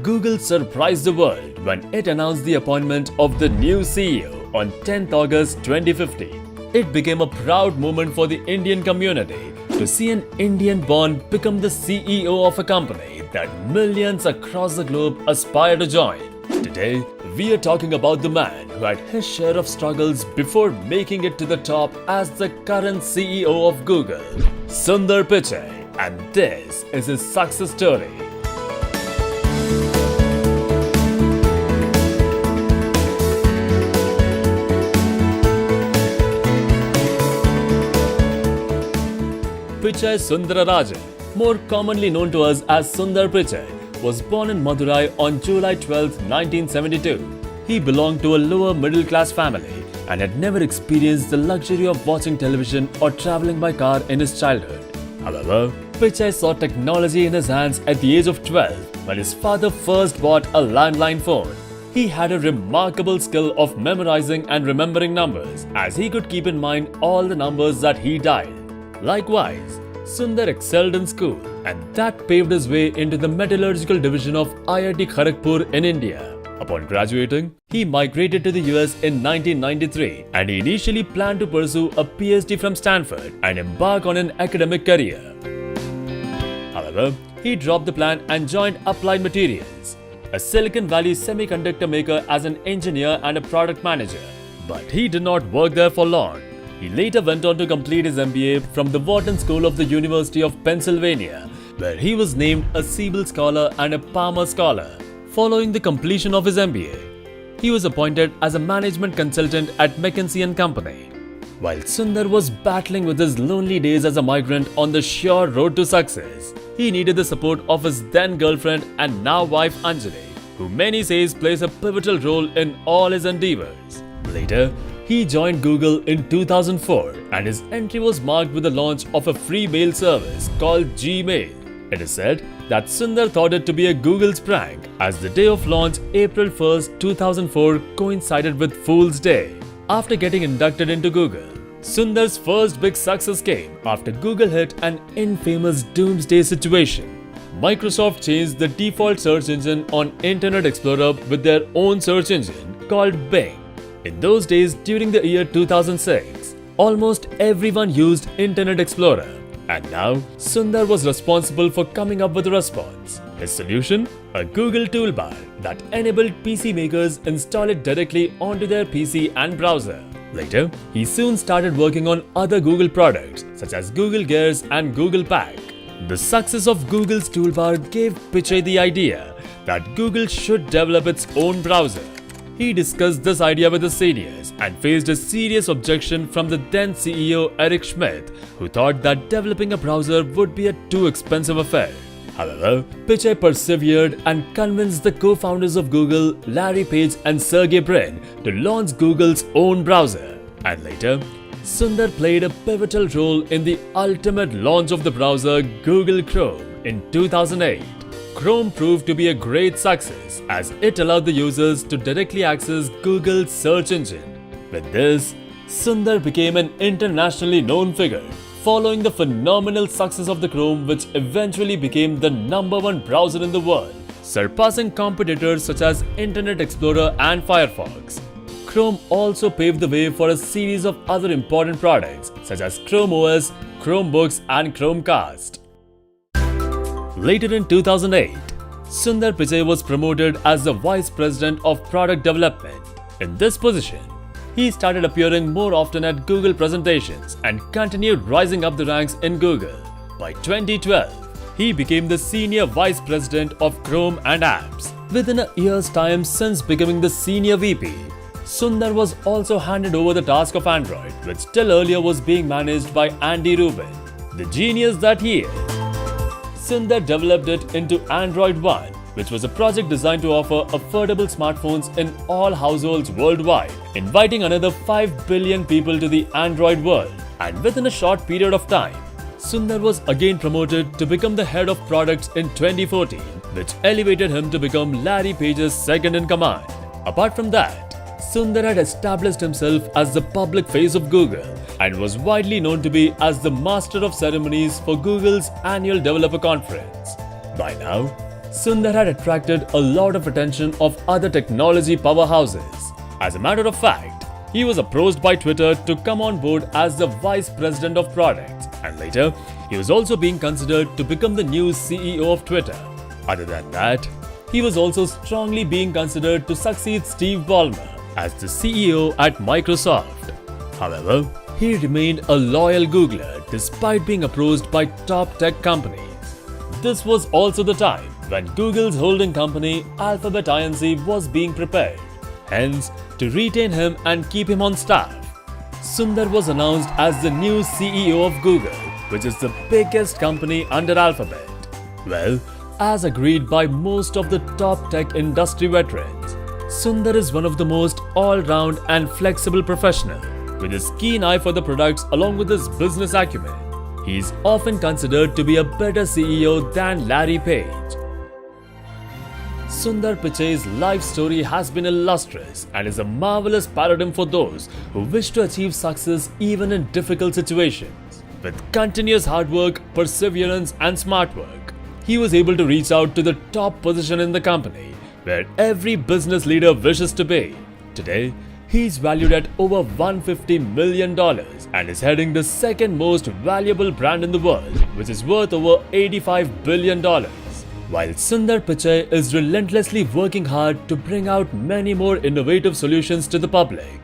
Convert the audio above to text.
Google surprised the world when it announced the appointment of the new CEO on 10th August 2015. It became a proud moment for the Indian community to see an Indian-born become the CEO of a company that millions across the globe aspire to join. Today, we are talking about the man who had his share of struggles before making it to the top as the current CEO of Google, Sundar Pichai, and this is his success story. Pichai Sundararajan, more commonly known to us as Sundar Pichai, was born in Madurai on July 12, 1972. He belonged to a lower middle class family and had never experienced the luxury of watching television or traveling by car in his childhood. However, Pichai saw technology in his hands at the age of 12 when his father first bought a landline phone. He had a remarkable skill of memorizing and remembering numbers, as he could keep in mind all the numbers that he dialed. Likewise, Sundar excelled in school, and that paved his way into the metallurgical division of IIT Kharagpur in India. Upon graduating, he migrated to the US in 1993, and he initially planned to pursue a PhD from Stanford and embark on an academic career. However, he dropped the plan and joined Applied Materials, a Silicon Valley semiconductor maker, as an engineer and a product manager. But he did not work there for long. He later went on to complete his MBA from the Wharton School of the University of Pennsylvania, where he was named a Siebel Scholar and a Palmer Scholar. Following the completion of his MBA, he was appointed as a management consultant at McKinsey & Company. While Sundar was battling with his lonely days as a migrant on the sure road to success, he needed the support of his then girlfriend and now wife Anjali, who many say plays a pivotal role in all his endeavors. Later, he joined Google in 2004, and his entry was marked with the launch of a free mail service called Gmail. It is said that Sundar thought it to be a Google's prank, as the day of launch, April 1st, 2004, coincided with Fool's Day. After getting inducted into Google, Sundar's first big success came after Google hit an infamous doomsday situation. Microsoft changed the default search engine on Internet Explorer with their own search engine called Bing. In those days, during the year 2006, almost everyone used Internet Explorer, and now Sundar was responsible for coming up with a response. His solution? A Google toolbar that enabled PC makers install it directly onto their PC and browser. Later, he soon started working on other Google products such as Google Gears and Google Pack. The success of Google's toolbar gave Pichai the idea that Google should develop its own browser. He discussed this idea with his seniors and faced a serious objection from the then CEO Eric Schmidt, who thought that developing a browser would be a too expensive affair. However, Pichai persevered and convinced the co-founders of Google, Larry Page and Sergey Brin, to launch Google's own browser. And later, Sundar played a pivotal role in the ultimate launch of the browser Google Chrome in 2008. Chrome proved to be a great success, as it allowed the users to directly access Google's search engine. With this, Sundar became an internationally known figure, following the phenomenal success of the Chrome, which eventually became the #1 browser in the world, surpassing competitors such as Internet Explorer and Firefox. Chrome also paved the way for a series of other important products such as Chrome OS, Chromebooks and Chromecast. Later in 2008, Sundar Pichai was promoted as the Vice President of Product Development. In this position, he started appearing more often at Google presentations and continued rising up the ranks in Google. By 2012, he became the Senior Vice President of Chrome and Apps. Within a year's time since becoming the Senior VP, Sundar was also handed over the task of Android, which till earlier was being managed by Andy Rubin. The genius that he is, Sundar developed it into Android One, which was a project designed to offer affordable smartphones in all households worldwide, inviting another 5 billion people to the Android world. And within a short period of time, Sundar was again promoted to become the head of products in 2014, which elevated him to become Larry Page's second in command. Apart from that, Sundar had established himself as the public face of Google and was widely known to be as the master of ceremonies for Google's annual developer conference. By now, Sundar had attracted a lot of attention of other technology powerhouses. As a matter of fact, he was approached by Twitter to come on board as the Vice President of Products, and later, he was also being considered to become the new CEO of Twitter. Other than that, he was also strongly being considered to succeed Steve Ballmer as the CEO at Microsoft. However, he remained a loyal Googler despite being approached by top tech companies. This was also the time when Google's holding company Alphabet Inc. was being prepared. Hence, to retain him and keep him on staff, Sundar was announced as the new CEO of Google, which is the biggest company under Alphabet. Well, as agreed by most of the top tech industry veterans, Sundar is one of the most all-round and flexible professional, with his keen eye for the products along with his business acumen. He is often considered to be a better CEO than Larry Page. Sundar Pichai's life story has been illustrious and is a marvelous paradigm for those who wish to achieve success even in difficult situations. With continuous hard work, perseverance and smart work, he was able to reach out to the top position in the company where every business leader wishes to be. Today, he is valued at over $150 million and is heading the second most valuable brand in the world, which is worth over $85 billion. While Sundar Pichai is relentlessly working hard to bring out many more innovative solutions to the public,